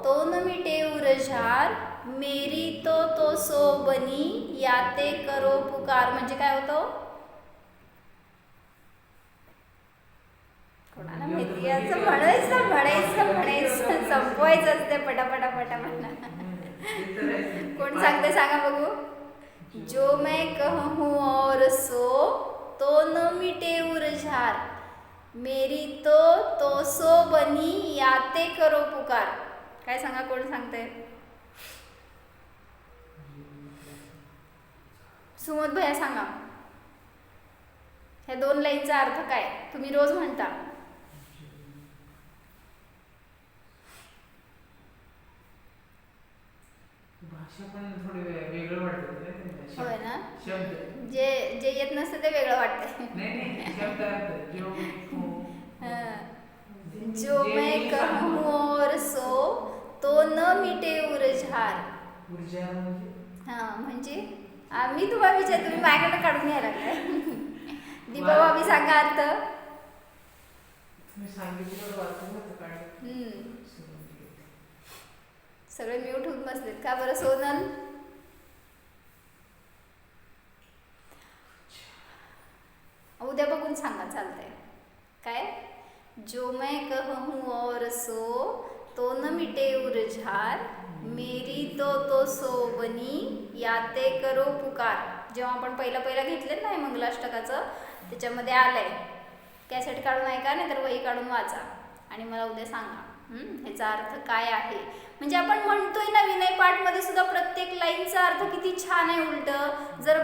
तो न मिटे उरझार, मेरी तो सो बनी याते करो पुकार. म्हणजे काय होतं, कोणाला माहिती, याचं म्हणायचं संपवायचं असते पटापटा. कोण सांगते सांगा बघू. जो मैं कहूँ और सो तो न मिटे उरझार, मेरी तो सो बनी याते करो पुकार. काय सांगा, कोण सांगते. सुमत भैया सांगा, ह्या 2 लाईनचा अर्थ काय तुम्ही रोज म्हणता. भाषा पण थोडी वेगळं वाटतं होय ना. शब्द जे येत नसतं ते वेगळं वाटतंय. नाही शब्द अर्थ जो मैं कहूँ और सो तो न मिटे उरझार. ऊर्जा म्हणजे म्हणजे मी तुम्हाला विचार, तुम्ही माझ्याकडे काढून घ्यायला लागलाय. दीपा भाभी सांगा अर्थ. तुम्ही सांगितलं वाचून होतं काढ. सगळे म्यूट होऊन बसलेत का बरं. सोनल उद्या बघून सांगा चालतंय. काय, जो मैं कहूँ और सो तो न मिटे उरझार, मेरी तो सो बनी याते करो पुकार. जेव्हा आपण पहिला घेतलेत ना हे मंगलाष्टकाचं, त्याच्यामध्ये आलंय कॅसेट काढून ऐका नाही तर वही काढून वाचा आणि मला उद्या सांगा ह्याचा अर्थ काय आहे. म्हणजे आपण म्हणतोय ना विनय पाठमध्ये सुद्धा प्रत्येक लाईनचा अर्थ किती छान आहे. उलट जर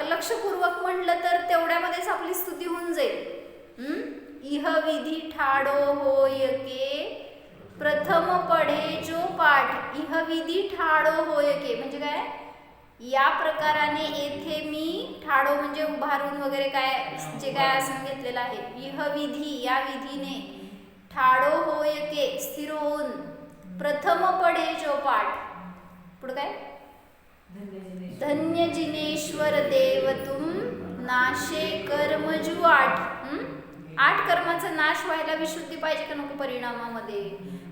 लक्षपूर्वक म्हणलं तर तेवढ्यामध्येच आपली स्तुती होऊन जाईल. इह विधी ठाडो होय के प्रथम पढे जो पाठ. इह विधी ठाडो होय के म्हणजे काय, या प्रकाराने येथे मी ठाडो म्हणजे उभारून वगैरे काय जे काय असं घेतलेलं आहे. इह विधी या विधीने ठाडो होय के स्थिर होऊन प्रथम पढे जो पाठ. पुढे काय, धन्य जिनेश्वर देव तुम नाशे कर्मजू आठ. 8 कर्माचा नाश व्हायला विशुद्धी पाहिजे का नको परिणामामध्ये.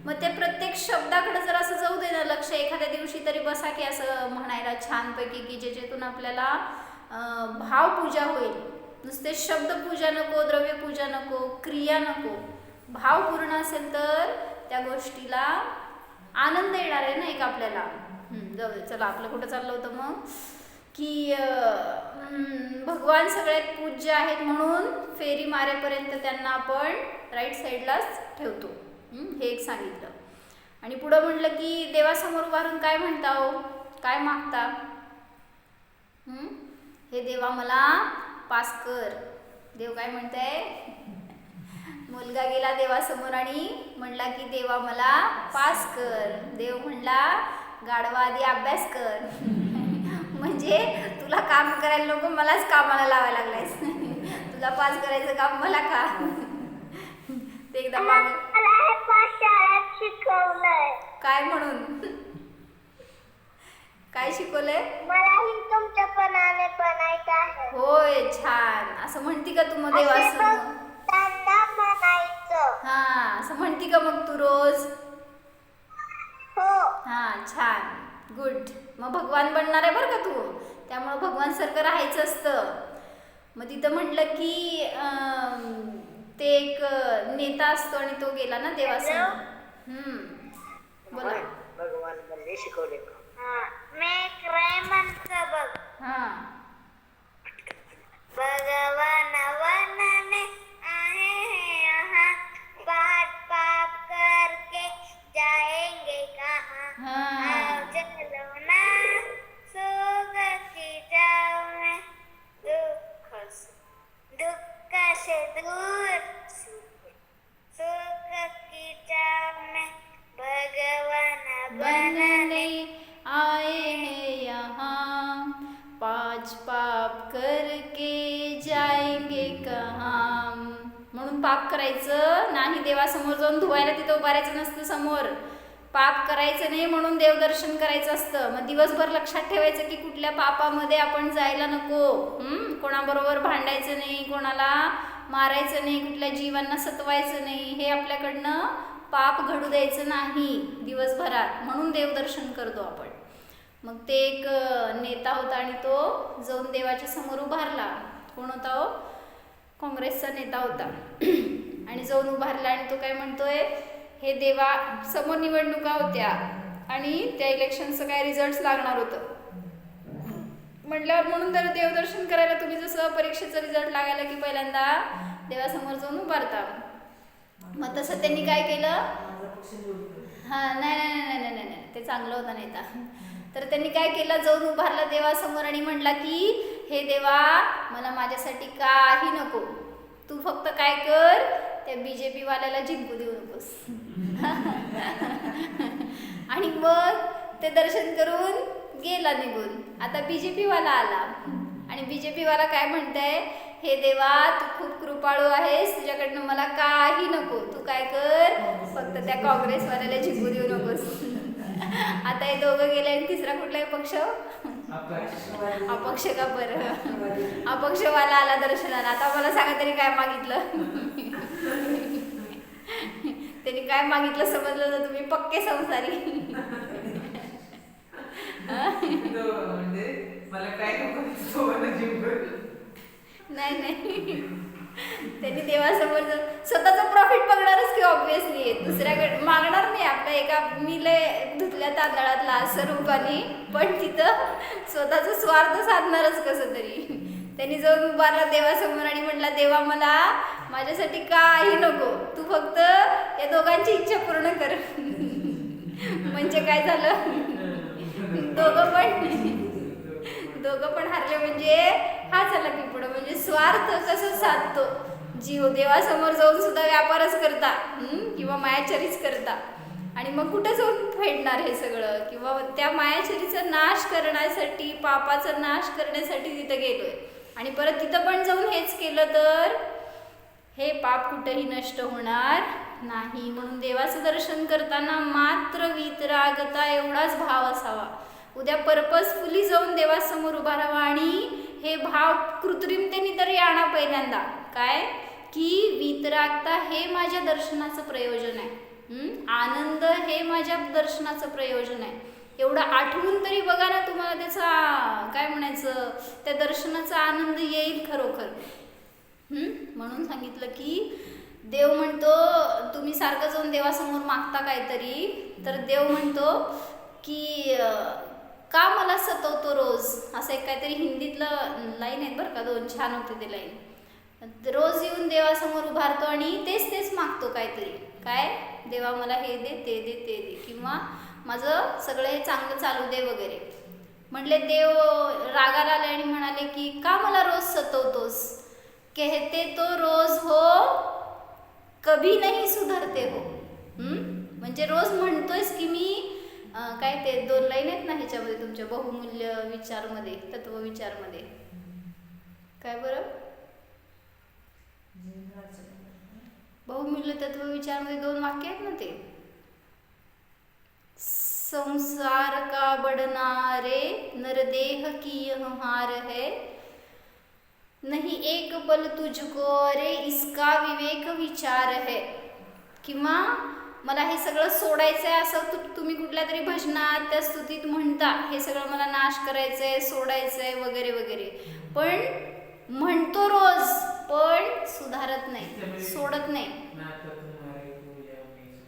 मग ते प्रत्येक शब्दाकडे जर असं जाऊ दे ना लक्ष, एखाद्या दिवशी तरी बसा की असं म्हणायला छानपैकी की ज्याच्यातून आपल्याला भावपूजा होईल. नुसते शब्दपूजा नको, द्रव्यपूजा नको, क्रिया नको, भाव पूर्ण असेल तर त्या गोष्टीला आनंद येणार आहे ना एक आपल्याला. जाऊ दे, चला आपलं कुठं चाललं होतं मग की भगवान सगळ्यात पूज्य आहेत म्हणून फेरी मारेपर्यंत त्यांना आपण राईट साईडलाच ठेवतो. हे एक सांगितलं. आणि पुढं म्हटलं की देवासमोर उभारून काय म्हणता हो, काय मागता. हे देवा मला पास कर. देव काय म्हणताय, मुलगा गेला देवासमोर आणि म्हणला की देवा मला पास कर. देव म्हणला गाढवा आधी अभ्यास कर. म्हणजे तुला काम करायला नको, मलाच कामाला लावायला लागलायस. तुला पास करायचं काम मला का. ते एकदा शिकवलंय काय म्हणून, काय शिकवलंय, मलाही तुमच्यापणाने बनायचं आहे. होय छान. असं म्हणती का तू मग देवासमोर, त्यांना म्हणायचं. हा असं म्हणती का मग तू रोज. हो. हा छान, गुड. मग भगवान बनणार आहे बरं का तू. त्यामुळं भगवान सारखं राहायचं असतं. मग तिथं म्हटलं की ते एक नेता असतो आणि तो गेला ना देवासमोर. बोला. भगवान म्हणजे शिकवले. मी एक म्हणतो बघ. हा भगवान वनने आहे यहाँ, पाप पाप करके जाएंगे कहाँ. आओ चलो ना सुख की जाओ में, दुख से दूर सुख की जाओ में भगवान बनने आए हैं यहाँ, पांच पाप करके जाएंगे कहाँ. म्हणून पाप करायचं नाही, देवासमोर जाऊन धुवायला तिथं उभारायचं नसतं समोर. पाप करायचं नाही म्हणून देवदर्शन करायचं असतं. मग दिवसभर लक्षात ठेवायचं की कुठल्या पापामध्ये आपण जायला नको. कोणाबरोबर भांडायचं नाही, कोणाला मारायचं नाही, कुठल्या जीवांना सतवायचं नाही. हे आपल्याकडनं पाप घडू द्यायचं नाही दिवसभरात, म्हणून देवदर्शन करतो आपण. मग ते एक नेता होता आणि तो जाऊन देवाच्या समोर उभारला. कोण होता हो, काँग्रेसचा नेता होता. आणि जाऊन उभारला आणि तो काय म्हणतोय, हे देवा, समोर निवडणुका होत्या आणि त्या इलेक्शनचं काय रिझल्ट लागणार होतं म्हटल्यावर, म्हणून तर देवदर्शन करायला तुम्ही जसं परीक्षेचं रिझल्ट लागायला की पहिल्यांदा देवासमोर जाऊन उभारता. मग तसं त्यांनी काय केलं, हां नाही नाही नाही नाही नाही नाही ते चांगलं होतं नेता. तर त्यांनी काय केलं, जाऊन उभारला देवासमोर आणि म्हणला की हे देवा, मला माझ्यासाठी काही नको, तू फक्त काय कर, त्या BJP वाल्याला जिंकू देऊ नकोस. आणि मग ते दर्शन करून गेला निघून. आता BJP वाला आला आणि BJP वाला काय म्हणताय, हे देवा तू खूप कृपाळू आहेस, तुझ्याकडनं मला काही नको, तू काय कर, फक्त त्या काँग्रेसवाल्याला जिंकू देऊ नकोस. आता हे दोघं गेले आणि तिसरा कुठलाही पक्ष, अपक्ष का बरं, अपक्षवाला आला दर्शनाला. आता मला सांगा तरी काय मागितलं. त्यांनी काय मागितलं समजलं तर तुम्ही पक्के संसारी. मला काय नाही नाही, त्यांनी देवासमोर स्वतःचं प्रॉफिट बघणारच की ऑब्विसली, दुसऱ्याकडे मागणार नाही. आपल्या एका मी लय धुतल्या तांदळातला स्वरूपाने, पण तिथं स्वतःचा स्वार्थ साधणारच कसं तरी. त्यांनी जाऊन उभारला देवासमोर आणि म्हटला, देवा मला माझ्यासाठी काही नको, तू फक्त या दोघांची इच्छा पूर्ण कर. म्हणजे काय झालं, दोघं पण हारले. म्हणजे हा झाला की पुढं, म्हणजे स्वार्थ कसं साधतो जीव, देवासमोर जाऊन सुद्धा व्यापारच करता किंवा मायाचरीच करता, आणि मग कुठं जाऊन फेडणार हे सगळं, किंवा त्या मायाचरीचा नाश करण्यासाठी, पापाचा नाश करण्यासाठी तिथं गेलोय, आणि परत तिथं पण जाऊन हेच केलं तर हे पाप कुठेही नष्ट होणार नाही. म्हणून देवाचं दर्शन करताना मात्र वीतरागता एवढाच भाव असावा. उद्या पर्पजफुली जाऊन देवासमोर उभा राहावा, आणि हे भाव कृत्रिमतेने तरी आणा पहिल्यांदा, काय की वीतरागता हे माझ्या दर्शनाचं प्रयोजन आहे, आनंद हे माझ्या दर्शनाचं प्रयोजन आहे. एवढं आठवून तरी बघा ना, तुम्हाला त्याचा काय म्हणायचं, त्या दर्शनाचा आनंद येईल खरोखर. म्हणून सांगितलं की देव म्हणतो, तुम्ही सारखं जाऊन देवासमोर मागता काहीतरी, तर देव म्हणतो की का मला सतवतो रोज, असं एक काहीतरी हिंदीतलं लाईन आहेत बरं का, दोन छान होते ते लाईन. रोज येऊन देवासमोर उभारतो आणि तेच मागतो काहीतरी, काय देवा मला हे दे, ते दे, ते दे, किंवा माझं सगळं हे चांगलं चालू दे वगैरे. म्हटले देव रागाला आले आणि म्हणाले की का मला रोज सतवतोस, कहते तो रोज हो कभी नाही सुधरते हो. म्हणजे रोज म्हणतोयस की मी काय ते दोन लाईन आहेत ना ह्याच्यामध्ये तुमच्या बहुमूल्य विचारमध्ये, तत्वविचारमध्ये, काय बरं, बहुमूल्य तत्वविचारमध्ये दोन वाक्य आहेत ना ते, संसार का बढ़नारे नरदेह की यह हार है, नहीं एक पल तुझको रे इसका विवेक विचार है. किंवा मला हे सगळं सोडायचं आहे असं तुम्ही कुठल्या तरी भजनात त्या स्तुतीत म्हणता, हे सगळं मला नाश करायचं आहे, सोडायचं आहे वगैरे वगैरे, पण म्हणतो रोज पण सुधारत नाही, सोडत नाही.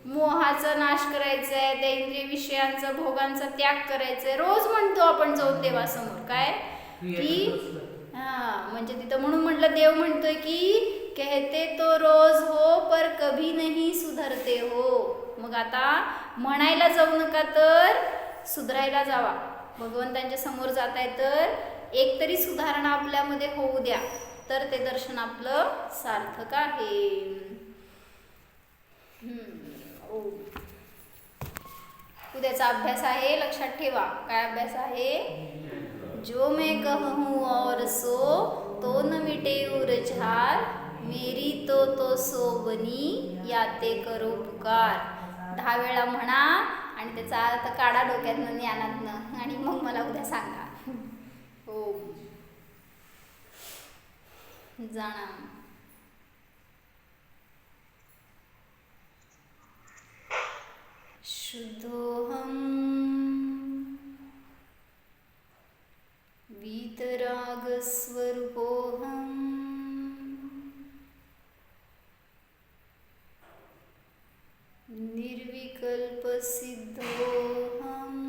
मोहाचा नाश करायचा आहे, त्या इंद्रिय विषयांचा भोगांचा त्याग करायचा आहे, रोज म्हणतो आपण जाऊन देवासमोर, काय की म्हणजे तिथं म्हणून म्हटलं, देव म्हणतोय की कहते तो रोज हो पर कभी नहीं सुधरते हो. मग आता म्हणायला जाऊ नका, तर सुधरायला जावा. भगवंतांच्या समोर जाताय तर एक तरी सुधारणा आपल्यामध्ये होऊ द्या, तर ते दर्शन आपलं सार्थक आहे. उद्याचा अभ्यास आहे, लक्षात ठेवा. काय अभ्यास आहे, जो मैं कहूँ और सो तो न मिटे उरझार, मेरी तो सो बनी याते करो पुकार. 10 वेळा म्हणा आणि त्याचा अर्थ काढा डोक्यातनं, ज्ञानातनं, आणि मग मला उद्या सांगा. हो जाणा. शुद्धोहम वीतराग स्वरूपोहम, निर्विकल्प सिद्धोहम,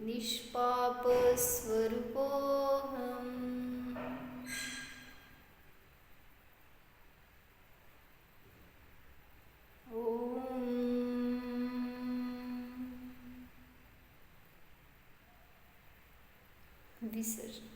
निष्पाप स्वरूपोहम. विसर्जन.